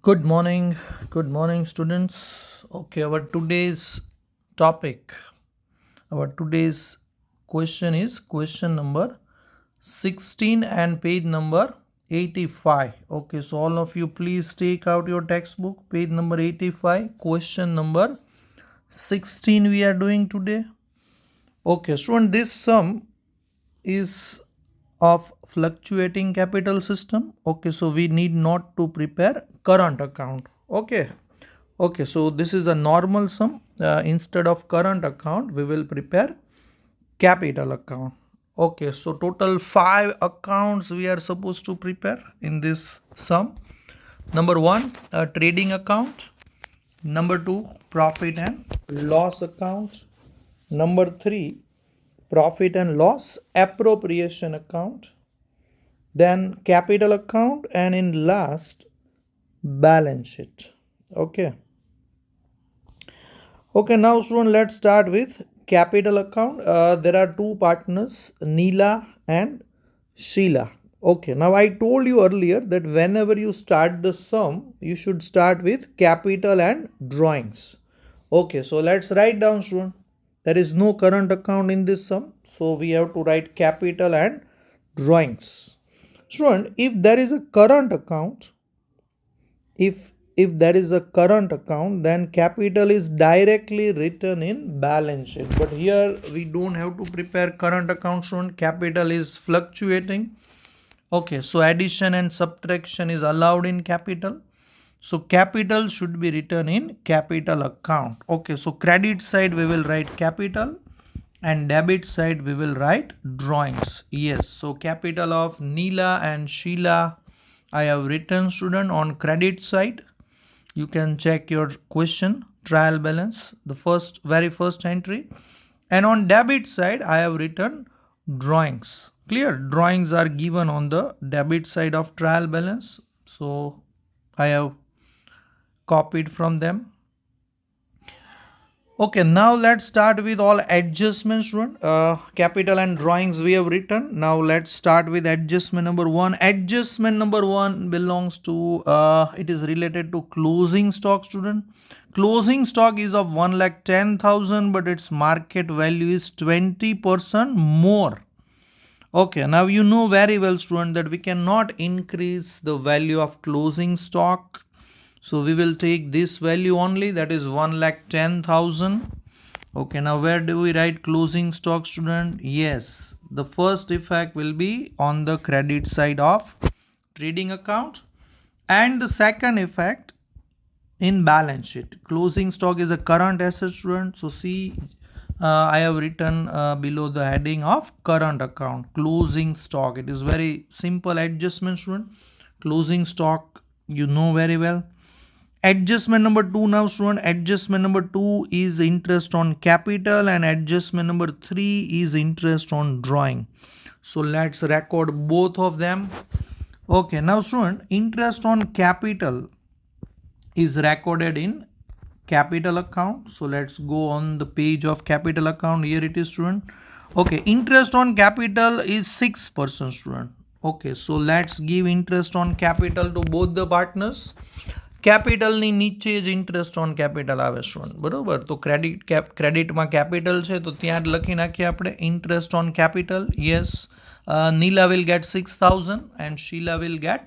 Good morning, students. Okay, topic, our today's question is question number 16 and page number 85. Okay, so all of you please take out your textbook, page number 85, question number 16 we are doing today. Okay, student, this sum is of fluctuating capital system. Okay, so we need not to prepare current account. Okay, so this is a normal sum. Instead of current account we will prepare capital account. Okay, so total 5 accounts we are supposed to prepare in this sum. Number 1, a trading account. Number 2, profit and loss account. Number 3, profit and loss appropriation account, then capital account, and in last balance sheet. Okay, now student, let's start with capital account. There are two partners, Neela and Sheila. Okay, now I told you earlier that whenever you start the sum, you should start with capital and drawings. Okay, so let's write down, student. There is no current account in this sum, so we have to write capital and drawings. Student, if there is a current account, if there is a current account, then capital is directly written in balance sheet. But here we don't have to prepare current account, student. Capital is fluctuating. Okay, so addition and subtraction is allowed in capital. So capital should be written in capital account. Okay, so credit side we will write capital and debit side we will write drawings. Yes, so capital of Neela and Sheila I have written, student, on credit side. You can check your question, trial balance, the very first entry. And on debit side I have written drawings. Clear? Drawings are given on the debit side of trial balance. So I have copied from them. Okay, now let's start with all adjustments, student. Capital and drawings we have written. Now let's start with adjustment number 1. Adjustment number 1 belongs to, it is related to closing stock, student. Closing stock is of 1,10,000, but its market value is 20% more. Okay, now you know very well, student, that we cannot increase the value of closing stock. So we will take this value only, that is 1,10,000. Okay, now where do we write closing stock, student? Yes, the first effect will be on the credit side of trading account, and the second effect in balance sheet. Closing stock is a current asset, student. So see, I have written below the heading of current account, closing stock. It is very simple adjustment, student. Closing stock you know very well. Adjustment number 2 now, student. Adjustment number 2 is interest on capital, and adjustment number 3 is interest on drawing. So let's record both of them. Okay, now student, interest on capital is recorded in capital account. So let's go on the page of capital account. Here it is, student. Okay, interest on capital is 6%, student. Okay, so let's give interest on capital to both the partners. કેપિટલની નીચે જ interest on capital આવે student, બરોબર? તો ક્રેડિટમાં capital છે તો ત્યાં જ લખી નાખીએ આપણે interest on capital. Yes, Neela will get 6,000 and Sheila will get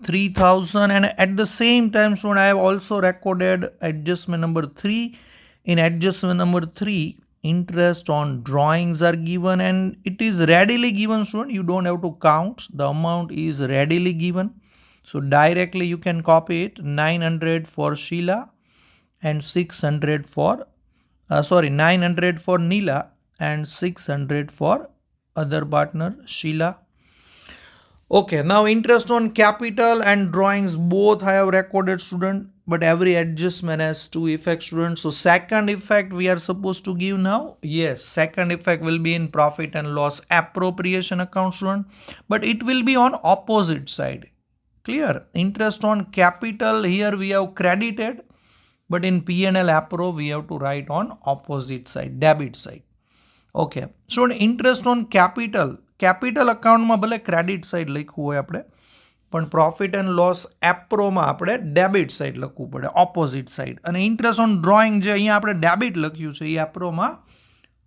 3,000. And at the same time, student, I have also recorded adjustment number 3. In adjustment number 3, interest on drawings are given, and it is readily given, student. You don't have to count. The amount is readily given. So directly you can copy it. 900 for Sheila and 600 for 900 for Neela and 600 for other partner Sheila. Okay, now interest on capital and drawings both I have recorded, student, but every adjustment has two effects, student. So second effect we are supposed to give now. Yes, second effect will be in profit and loss appropriation account, student, but it will be on opposite side. Clear? Interest on capital here we have credited, but in P&L appro we have to write on opposite side, debit side. Okay, so interest on capital account માં ભલે credit side લખ્યું હોય આપણે, પણ profit and loss એપ્રોમાં આપણે debit side લખવું પડે, opposite side. અને ઇન્ટરેસ્ટ ઓન ડ્રોઈંગ જે અહીંયા આપણે ડેબિટ લખ્યું છે એ એપ્રોમાં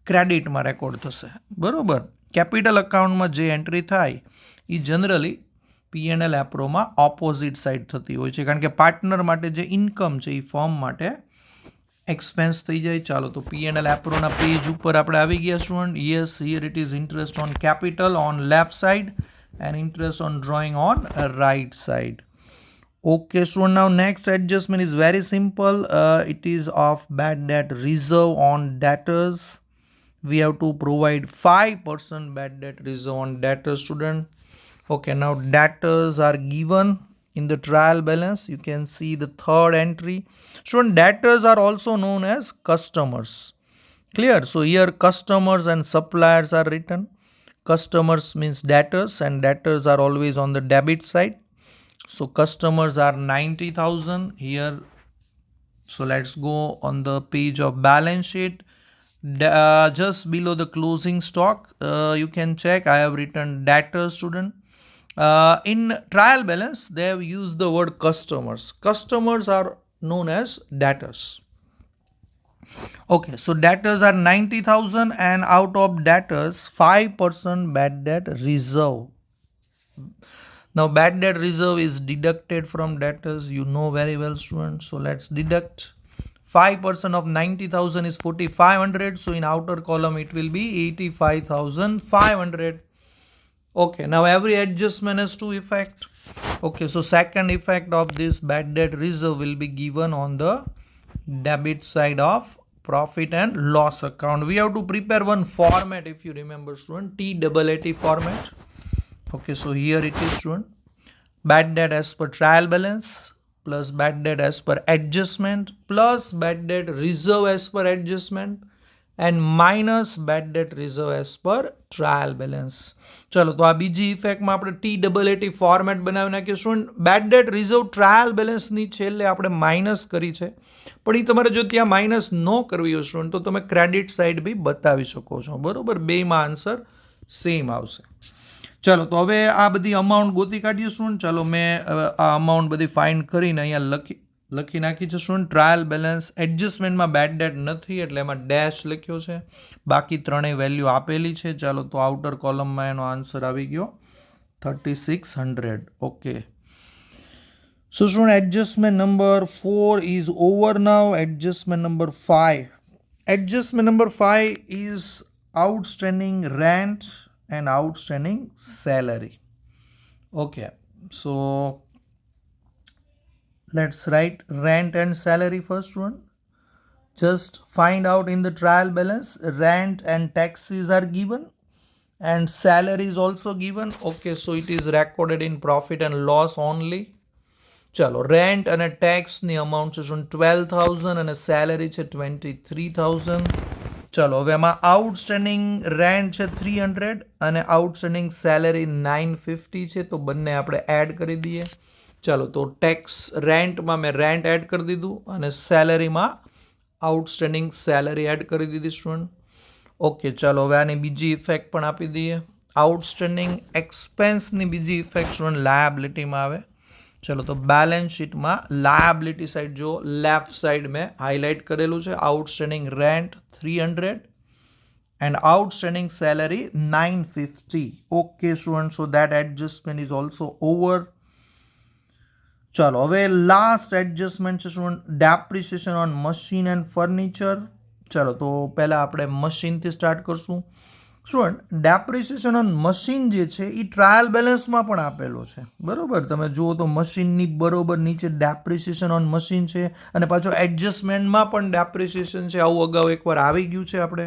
ક્રેડિટમાં રેકોર્ડ થશે. બરાબર. કેપિટલ અકાઉન્ટમાં જે એન્ટ્રી થાય એ જનરલી P&L એપ્રોમાં ઓપોઝિટ સાઇડ થતી હોય છે, કારણ કે પાર્ટનર માટે જે ઇન્કમ છે એ ફર્મ માટે એક્સપેન્સ થઈ જાય. ચાલો તો P&L એપ્રોના પેજ ઉપર આપણે આવી ગયા student. Yes, here it is interest on capital on left side and interest on drawing on right side. Okay, so now next adjustment is very simple. It is of bad debt reserve on debtors. We have to provide 5% bad debt reserve on debtors, student. Okay, now debtors are given in the trial balance. You can see the third entry. Student, debtors are also known as customers. Clear? So here customers and suppliers are written. Customers means debtors, and debtors are always on the debit side. So customers are 90,000 here. So let's go on the page of balance sheet. Just below the closing stock, you can check I have written debtors, student. In trial balance, they have used the word customers. Customers are known as debtors. Okay, so debtors are 90,000 and out of debtors 5% bad debt reserve. Now bad debt reserve is deducted from debtors, you know very well, students. So let's deduct. 5% of 90,000 is 4,500. So in outer column it will be 85,500. Okay, now every adjustment has two effect. Okay, so second effect of this bad debt reserve will be given on the debit side of profit and loss account. We have to prepare one format, if you remember, student, TAAT format. Okay, so here it is, student. Bad debt as per trial balance plus bad debt as per adjustment plus bad debt reserve as per adjustment and minus bad debt reserve as per trial balance. ચલો તો આ બીજી ઇફેક્ટમાં આપણે TAAT format બનાવી નાખીએ. Student, bad debt reserve trial બેલેન્સની છેલ્લે આપણે માઇનસ કરી છે, પણ એ તમારે જો ત્યાં માઇનસ ન કરવી હોય સ્ટુડન્ટ તો તમે ક્રેડિટ સાઇડ બી બતાવી શકો છો. બરોબર, બેમાં આન્સર સેમ આવશે. ચલો તો હવે આ બધી અમાઉન્ટ ગોતી કાઢીએ સ્ટુડન્ટ. ચાલો મેં આ અમાઉન્ટ બધી ફાઇન્ડ કરીને અહીંયા લખી નાખી છે સ્ટુડન્ટ. ટ્રાયલ બેલેન્સ એડજસ્ટમેન્ટમાં બેડ ડેટ નથી એટલે એમાં ડેશ લખ્યો છે, બાકી ત્રણેય વેલ્યુ આપેલી છે. ચાલો તો આઉટર કોલમમાં એનો આન્સર આવી ગયો 3600. Okay, so student, adjustment number 4 is over now. Adjustment number 5. Adjustment number 5 is outstanding rent and outstanding salary. Okay, so let's write rent and salary first one. Just find out in the trial balance, rent and taxes are given and salary is also given. Okay, so it is recorded in profit and loss only. ચલો, rent અને ટેક્સની amount છે 12,000 અને salary છે 23,000. ચલો હવે એમાં outstanding rent છે 300 અને આઉટસ્ટેન્ડિંગ સેલેરી 950 છે, તો બંને આપણે એડ કરી દઈએ. ચાલો તો ટેક્સ રેન્ટમાં મેં રેન્ટ એડ કરી દીધું અને સેલેરીમાં આઉટસ્ટેન્ડિંગ સેલેરી એડ કરી દીધી સ્ટુડન્ટ. ઓકે, ચાલો હવે આની બીજી ઇફેક્ટ પણ આપી દઈએ. આઉટસ્ટેન્ડિંગ એક્સપેન્સની બીજી ઇફેક્ટ સ્ટુડન્ટ લાયબિલિટીમાં આવે. ચલો તો બેલેન્સ શીટમાં લાયબિલિટી સાઇડ જો લેફ્ટ સાઇડ મેં હાઇલાઇટ કરેલું છે, outstanding rent 300 and outstanding salary 950. Okay students, so that adjustment is also over. ચાલો હવે લાસ્ટ એડજસ્ટમેન્ટ છે student, depreciation on machine and furniture. ચાલો તો પહેલાં આપણે મશીનથી સ્ટાર્ટ કરશું. સ્ટુડન્ટ, ડેપ્રિસિએશન ઓન મશીન જે છે એ ટ્રાયલ બેલેન્સમાં પણ આપેલો છે. બરાબર, તમે જુઓ તો મશીનની બરોબર નીચે ડેપ્રિસિએશન ઓન મશીન છે અને પાછો એડજસ્ટમેન્ટમાં પણ ડેપ્રિસિએશન છે. આવું અગાઉ એકવાર આવી ગયું છે આપણે.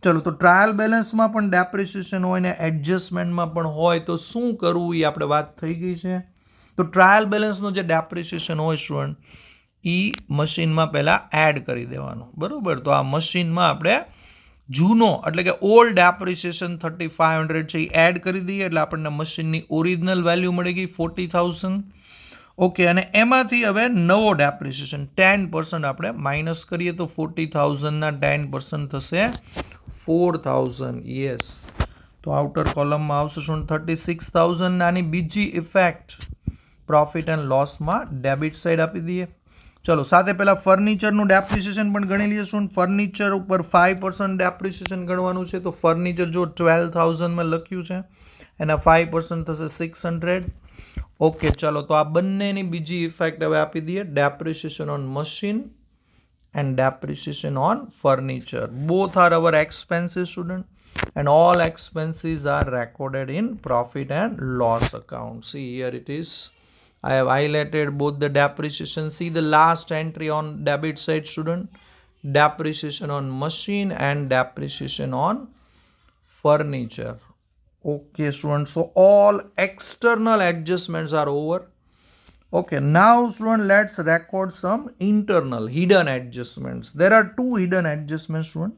ચલો તો ટ્રાયલ બેલેન્સમાં પણ ડેપ્રિસિએશન હોય ને એડજસ્ટમેન્ટમાં પણ હોય તો શું કરવું એ આપણે વાત થઈ ગઈ છે. તો ટ્રાયલ બેલેન્સનું જે ડેપ્રિસિએશન હોય સ્ટુડન્ટ એ મશીનમાં પહેલાં એડ કરી દેવાનું. બરાબર, તો આ મશીનમાં આપણે જૂનો એટલે કે ઓલ્ડ ડેપ્રિસિએશન 3500 છે એ એડ કરી દઈએ એટલે આપણને મશીનની ઓરિજિનલ વેલ્યુ મળી ગઈ 40,000. ઓકે, અને એમાંથી હવે નવો ડેપ્રિસિએશન 10% આપણે માઇનસ કરીએ તો 40,000ના 10% થશે 4,000. યસ, તો આઉટર કોલમમાં આવશે શું 36,000. આની બીજી ઇફેક્ટ પ્રોફિટ એન્ડ લોસમાં ડેબિટ સાઇડ આપી દઈએ. ચલો સાથે પહેલાં ફર્નિચરનું ડેપ્રિસિએશન પણ ગણી લઈશું. ફર્નિચર ઉપર 5% ડેપ્રિસિએશન ગણવાનું છે. તો ફર્નિચર જો 12,000 લખ્યું છે એના 5% થશે 600. ઓકે, ચલો તો આ બંનેની બીજી ઇફેક્ટ હવે આપી દઈએ. Depreciation on machine and depreciation on furniture. Both are our expenses, student, and all expenses are recorded in profit and loss account. See, here it is. I have highlighted both the depreciation. See the last entry on debit side, student. Depreciation on machine and depreciation on furniture. Okay, student. So all external adjustments are over. Okay, now student, let's record some internal hidden adjustments. There are two hidden adjustments, student.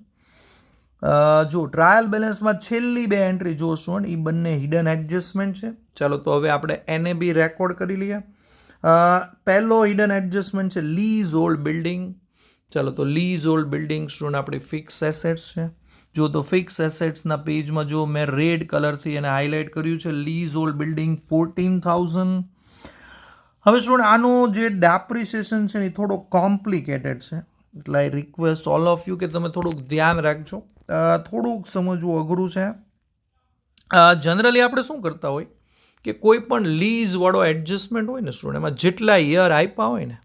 જો trial બેલેન્સમાં છેલ્લી બે entry જો student એ બંને hidden adjustment છે. ચાલો તો હવે આપણે એને બી રેકોર્ડ કરી લઈએ. પહેલો હિડન એડજસ્ટમેન્ટ છે લીઝ ઓલ્ડ બિલ્ડિંગ. ચાલો તો લીઝ ઓલ્ડ બિલ્ડિંગ સ્ટુડન્ટ આપણી ફિક્સ એસેટ્સ છે. જો તો ફિક્સ એસેટ્સના પેજમાં જો મેં રેડ કલરથી એને હાઇલાઇટ કર્યું છે લીઝ ઓલ્ડ બિલ્ડિંગ 14,000. હવે સ્ટુડન્ટ આનો જે ડેપ્રિસિએશન છે એ થોડો કોમ્પ્લિકેટેડ છે, એટલે I request all of you કે તમે થોડુંક ધ્યાન રાખજો. થોડુંક સમજવું અઘરું છે. જનરલી આપણે શું કરતા હોય કે કોઈ પણ લીઝવાળો એડજસ્ટમેન્ટ હોય ને સ્ટુડન્ટ, એમાં જેટલા યર આપ્યા હોય ને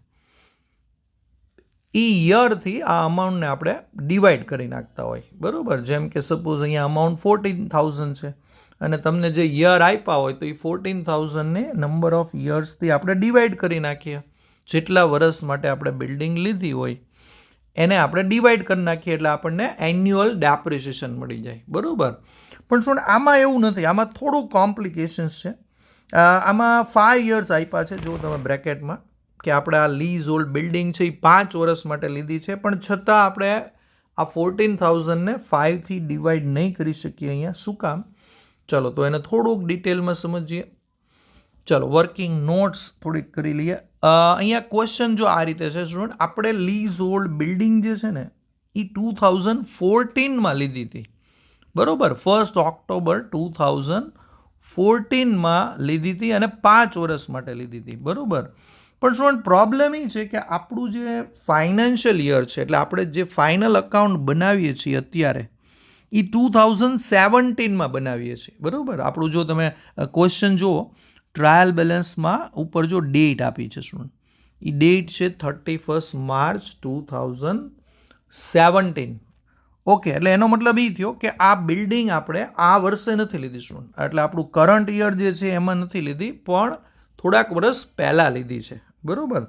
એ યરથી આ અમાઉન્ટને આપણે ડિવાઈડ કરી નાખતા હોય, બરાબર. જેમ કે સપોઝ અહીંયા અમાઉન્ટ 14,000 છે અને તમને જે યર આપ્યા હોય તો એ 14,000ને નંબર ઓફ યર્સથી આપણે ડિવાઈડ કરી નાખીએ. જેટલા વર્ષ માટે આપણે બિલ્ડિંગ લીધી હોય એને આપણે ડિવાઈડ કરી નાખીએ એટલે આપણને એન્યુઅલ ડેપ્રિસિએશન મળી જાય, બરાબર. પણ શું આમાં એવું નથી, આમાં થોડું કોમ્પ્લિકેશન્સ છે. આમાં 5 યર્સ આપ્યા છે જો તમે બ્રેકેટમાં, કે આપણે આ લીઝ ઓલ્ડ બિલ્ડિંગ છે એ 5 વર્ષ માટે લીધી છે, પણ છતાં આપણે આ 14,000ને 5થી ડિવાઈડ નહીં કરી શકીએ અહીંયા. શું કામ? ચલો તો એને થોડુંક ડિટેલમાં સમજીએ. ચલો વર્કિંગ નોટ્સ થોડીક કરી લઈએ. અહીંયા ક્વેશ્ચન જો આ રીતે છે સ્ટુડન્ટ, આપણે લીઝ ઓલ્ડ બિલ્ડિંગ જે છે ને એ 2014માં લીધી હતી, બરાબર. 1 ઓક્ટોબર 2014માં લીધી હતી અને 5 વર્ષ માટે લીધી હતી, બરાબર. પણ સ્ટુડન્ટ પ્રોબ્લેમ એ છે કે આપણું જે ફાઇનાન્શિયલ યર છે, એટલે આપણે જે ફાઇનલ અકાઉન્ટ બનાવીએ છીએ અત્યારે એ 2017માં બનાવીએ છીએ, બરાબર. આપણું જો તમે ક્વેશ્ચન જુઓ ટ્રાયલ બેલેન્સમાં ઉપર જો ડેટ આપી છે સ્ટુડન્ટ, એ ડેટ છે 31 માર્ચ 2017. ઓકે, એટલે એનો મતલબ એ થયો કે આ બિલ્ડિંગ આપણે આ વર્ષે નથી લીધી સ્ટુડન્ટ, એટલે આપણું કરંટ યર જે છે એમાં નથી લીધી, પણ થોડાક વર્ષ પહેલાં લીધી છે, બરાબર.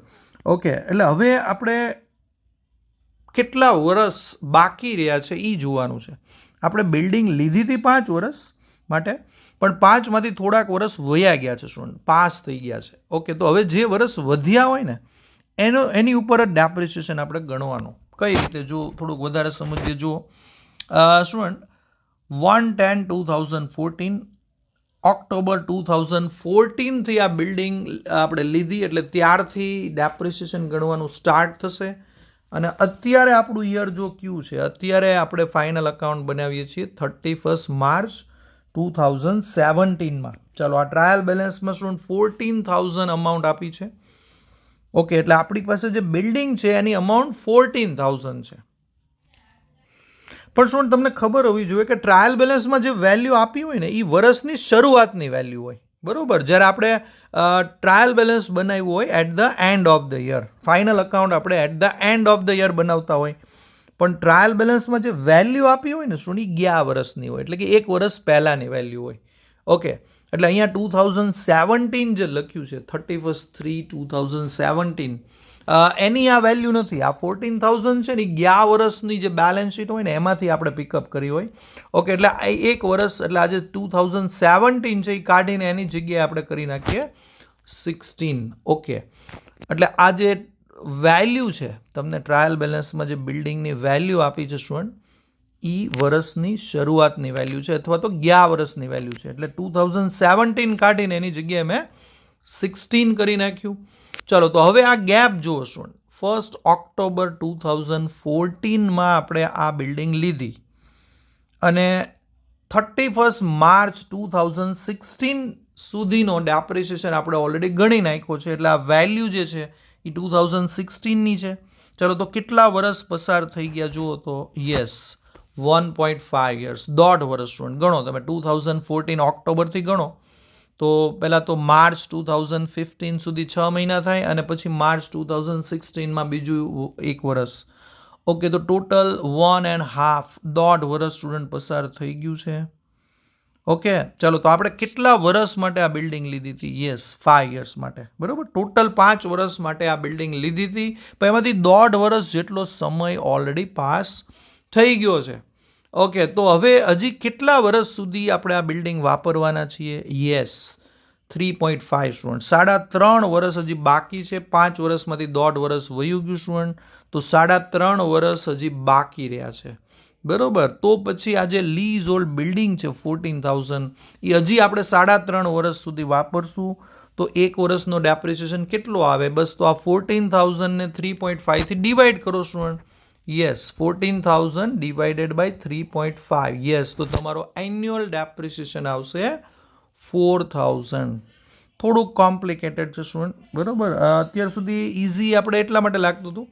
ઓકે, એટલે હવે આપણે કેટલા વર્ષ બાકી રહ્યા છે એ જોવાનું છે. આપણે બિલ્ડિંગ લીધી હતી 5 વર્ષ માટે, પણ 5માંથી થોડાક વર્ષ વયા ગયા છે સ્ટુડન્ટ, પાસ થઈ ગયા છે. ઓકે, તો હવે જે વર્ષ વધ્યા હોય ને એની ઉપર જ ડેપ્રિસિએશન આપણે ગણવાનું. કઈ રીતે જો થોડુંક વધારે સમજીએ. જુઓ સ્ટુડન્ટ 1/10/2014 ઓક્ટોબર 2014થી આ બિલ્ડિંગ આપણે લીધી, એટલે ત્યારથી ડેપ્રિસિએશન ગણવાનું સ્ટાર્ટ થશે. અને અત્યારે આપણું યર જો ક્યુ છે, અત્યારે આપણે ફાઇનલ અકાઉન્ટ બનાવીએ છીએ 31 માર્ચ 2017માં. ચાલો આ ટ્રાયલ બેલેન્સમાં સ્ટુડન્ટ 14,000 અમાઉન્ટ આપી છે. ઓકે, એટલે આપણી પાસે જે બિલ્ડિંગ છે એની અમાઉન્ટ 14,000 છે. પણ સ્ટુડન્ટ તમને ખબર હોવી જોઈએ કે ટ્રાયલ બેલેન્સમાં જે વેલ્યુ આપી હોય ને એ વર્ષની શરૂઆતની વેલ્યુ હોય, બરાબર. જ્યારે આપણે ટ્રાયલ બેલેન્સ બનાવ્યું હોય at the end of the year, final account આપણે at the end of the year બનાવતા હોય, પણ ટ્રાયલ બેલેન્સમાં જે વેલ્યુ આપી હોય ને સ્ટુડન્ટ એ ગયા વર્ષની હોય, એટલે કે 1 વર્ષ પહેલાંની વેલ્યુ હોય. ઓકે, એટલે અહીંયા 2017 જે લખ્યું છે 31/3/2017 એની આ વેલ્યુ નથી. આ 14,000 છે ને એ ગયા વર્ષની જે બેલેન્સ શીટ હોય ને એમાંથી આપણે પિકઅપ કરી હોય. ઓકે, એટલે 1 વર્ષ, એટલે આજે 2017 છે એ કાઢીને એની જગ્યાએ આપણે કરી નાખીએ 16. ઓકે, એટલે આ જે વેલ્યુ છે તમને ટ્રાયલ બેલેન્સમાં જે બિલ્ડિંગની વેલ્યુ આપી છે સ્ટુડન્ટ એ વર્ષની શરૂઆતની વેલ્યુ છે અથવા તો ગયા વર્ષની વેલ્યુ છે, એટલે 2017 કાઢીને એની જગ્યાએ મેં 16 કરી નાખ્યું. ચલો તો હવે આ ગેપ જુઓ સ્ટુડન્ટ, 1 ઓક્ટોબર 2014માં આપણે આ બિલ્ડિંગ લીધી અને 31 માર્ચ 2016 સુધીનો ડેપ્રિસિએશન આપણે ઓલરેડી ગણી નાખ્યો છે, એટલે આ વેલ્યુ જે છે એ 2016ની છે. ચલો તો કેટલા વર્ષ પસાર થઈ ગયા જુઓ તો યસ 1.5 years, દોઢ વર્ષ સ્ટુડન્ટ ગણો તમે. 2014 ઓક્ટોબરથી ગણો તો પહેલાં તો માર્ચ 2015 સુધી 6 મહિના થાય અને પછી માર્ચ 2016માં બીજું 1 વર્ષ. ઓકે, તો ટોટલ 1.5 દોઢ વર્ષ સ્ટુડન્ટ પસાર થઈ ગયું છે. ઓકે, ચાલો તો આપણે કેટલા વર્ષ માટે આ બિલ્ડિંગ લીધી હતી? યસ 5 years માટે. બરાબર, ટોટલ 5 વર્ષ માટે આ બિલ્ડિંગ લીધી હતી, પણ એમાંથી દોઢ વર્ષ જેટલો સમય ઓલરેડી પાસ થઈ ગયો છે. ઓકે, તો હવે હજી કેટલા વર્ષ સુધી આપણે આ બિલ્ડિંગ વાપરવાના છીએ? Yes 3.5 student. 3.5 વર્ષ હજી બાકી છે. 5 વર્ષમાંથી દોઢ વર્ષ વયું ગયું સ્ટુડન્ટ, તો 3.5 વર્ષ હજી બાકી રહ્યા છે. બરોબર, તો પછી આ જે લીઝ હોલ્ડ બિલ્ડિંગ છે 14,000 એ હજી આપણે 3.5 વર્ષ સુધી વાપરશું, તો 1 વર્ષનો ડેપ્રિસિએશન કેટલો આવે? બસ, તો આ 14,000 ને 3.5 થી ડિવાઈડ કરો student. Yes 14,000 divided by 3.5. Yes, તો તમારો એન્યુઅલ ડેપ્રિસિએશન આવશે 4,000. થોડુંક કોમ્પ્લિકેટેડ છે સ્ટુડન્ટ. બરોબર, અત્યાર સુધી ઇઝી આપણે એટલા માટે લાગતું હતું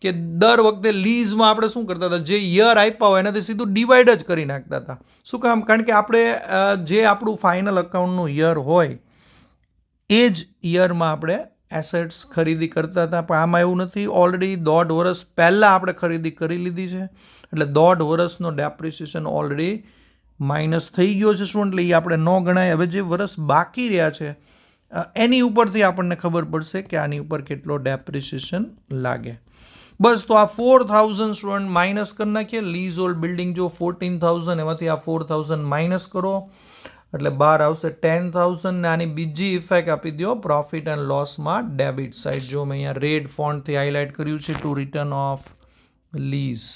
કે દર વખતે લીઝમાં આપણે શું કરતા હતા, જે યર આપ્યા હોય એનાથી સીધું ડિવાઈડ જ કરી નાખતા હતા. શું કામ? કારણ કે આપણે જે આપણું ફાઇનલ અકાઉન્ટનું યર હોય એ જ યરમાં આપણે એસેટ્સ ખરીદી કરતા હતા, પણ આમાં એવું નથી. ઓલરેડી દોઢ વર્ષ પહેલાં આપણે ખરીદી કરી લીધી છે, એટલે દોઢ વર્ષનો ડેપ્રિસિએશન ઓલરેડી માઇનસ થઈ ગયો છે સ્ટુડન્ટ, એટલે એ આપણે ન ગણાય. હવે જે વર્ષ બાકી રહ્યા છે એની ઉપરથી આપણને ખબર પડશે કે આની ઉપર કેટલો ડેપ્રિસિએશન લાગે. બસ, તો આ 4,000 સ્ટુડન્ટ માઇનસ કરી નાખીએ. લીઝ હોલ્ડ બિલ્ડિંગ જો 14,000, એમાંથી આ 4,000 માઇનસ કરો એટલે બહાર આવશે 10,000. ને આની બીજી ઇફેક્ટ આપી દો પ્રોફિટ એન્ડ લોસમાં ડેબિટ સાઇડ. જો મેં અહીંયા રેડ ફોન્ટથી હાઇલાઇટ કર્યું છે, two return of lease.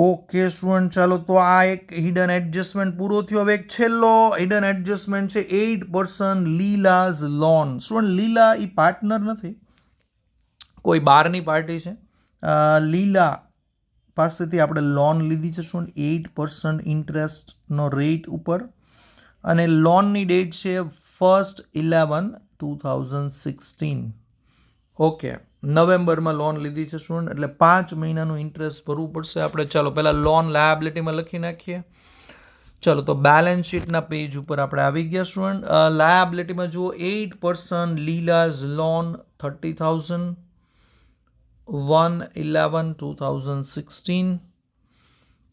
Okay student, ચાલો તો આ એક હિડન એડજસ્ટમેન્ટ પૂરો થયો. હવે એક છેલ્લો હિડન એડજસ્ટમેન્ટ છે 8% લીલાઝ લોન. સ્ટુડન્ટ, લીલા એ પાર્ટનર નથી, કોઈ બહારની પાર્ટી છે. લીલા પાસેથી આપણે લોન લીધી છે સ્ટુડન્ટ 8% ઇન્ટરેસ્ટનો રેટ ઉપર, અને લોનની ડેટ છે 1/11/2016. ઓકે, નવેમ્બરમાં લોન લીધી છે સ્ટુડન્ટ, એટલે 5 મહિનાનું ઇન્ટરેસ્ટ ભરવું પડશે આપણે. ચાલો પહેલાં લોન લાયાબિલિટીમાં લખી નાખીએ. ચાલો તો બેલેન્સ શીટના પેજ ઉપર આપણે આવી ગયા સ્ટુડન્ટ. લાયાબિલિટીમાં જુઓ 8% લીલાઝ લોન 30,000 1/11/2016.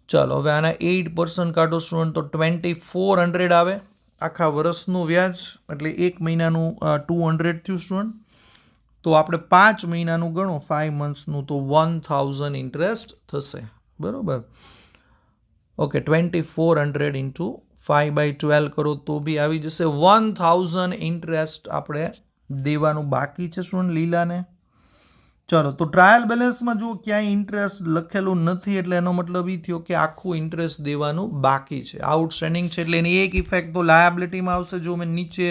ચાલો હવે આના 8% કાઢો સ્ટુડન્ટ, તો 2,400 આવે આખા વર્ષનું વ્યાજ, એટલે 1 મહિનાનું 200 થયું સ્ટુડન્ટ. તો આપણે 5 મહિનાનું ગણો 5 monthsનું, તો 1,000 ઇન્ટરેસ્ટ થશે. બરોબર, ઓકે, 2,400 ઇન્ટુ 5/12 કરો તો બી આવી જશે 1,000 ઇન્ટરેસ્ટ આપણે દેવાનું બાકી છે સ્ટુડન્ટ લીલાને. ચાલો તો ટ્રાયલ બેલેન્સમાં જુઓ ક્યાંય ઇન્ટરેસ્ટ લખેલું નથી, એટલે એનો મતલબ એ થયો કે આખું ઇન્ટરેસ્ટ દેવાનું બાકી છે, આઉટસ્ટેન્ડિંગ છે. એટલે એની એક ઇફેક્ટ તો લાયાબિલિટીમાં આવશે. જો મેં નીચે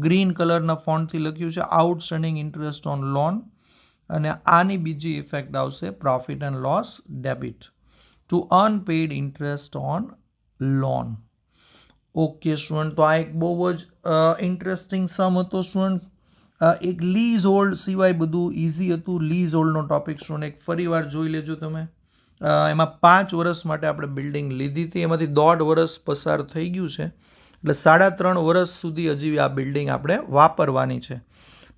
ગ્રીન કલરના ફોન્ટથી લખ્યું છે આઉટસ્ટેન્ડિંગ ઇન્ટરેસ્ટ ઓન લોન, અને આની બીજી ઇફેક્ટ આવશે profit and loss debit to unpaid interest on loan. Okay student, તો આ એક બહુ જ ઇન્ટરેસ્ટિંગ સમ હતો સ્ટુડન્ટ. એક લીઝ હોલ્ડ સિવાય બધું ઇઝી હતું. લીઝ હોલ્ડનો ટોપિક સ્ટુડન્ટ એક ફરી વાર જોઈ લેજો તમે. એમાં 5 વર્ષ માટે આપણે બિલ્ડિંગ લીધી હતી, એમાંથી દોઢ વર્ષ પસાર થઈ ગયું છે, એટલે 3.5 વર્ષ સુધી હજી આ બિલ્ડિંગ આપણે વાપરવાની છે.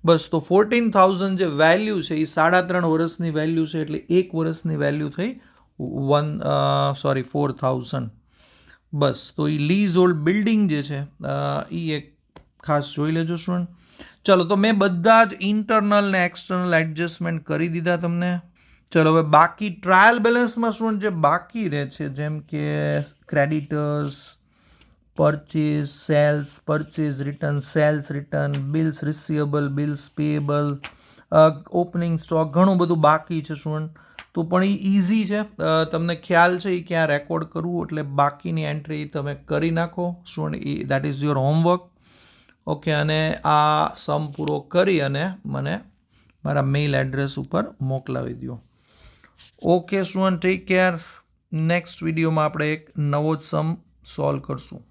બસ, તો 14,000 જે વેલ્યુ છે એ 3.5 વર્ષની વેલ્યુ છે, એટલે 1 વર્ષની વેલ્યુ થઈ 4,000. બસ, તો એ લીઝ હોલ્ડ બિલ્ડિંગ જે છે એ એક ખાસ જોઈ લેજો સ્ટુડન્ટ. ચલો, તો મેં બધા જ ઇન્ટરનલ ને એક્સટર્નલ એડજસ્ટમેન્ટ કરી દીધા તમને. ચલો હવે બાકી ટ્રાયલ બેલેન્સમાં સ્ટુડન્ટ જે બાકી રહે છે, જેમ કે creditors, purchase, sales, purchase return, sales return, bills receivable, bills payable, opening stock, ઘણું બધું બાકી છે સ્ટુડન્ટ. તો પણ એ ઇઝી છે, તમને ખ્યાલ છે એ ક્યાં રેકોર્ડ કરવું, એટલે બાકીની એન્ટ્રી તમે કરી નાખો student. That is your homework. Okay, અને આ સમ પૂરો કરી અને મને મારા મેઇલ એડ્રેસ ઉપર મોકલાવી દો. Okay student, take care. Next વિડીયોમાં આપણે એક નવો જ સમ સોલ્વ કરશું.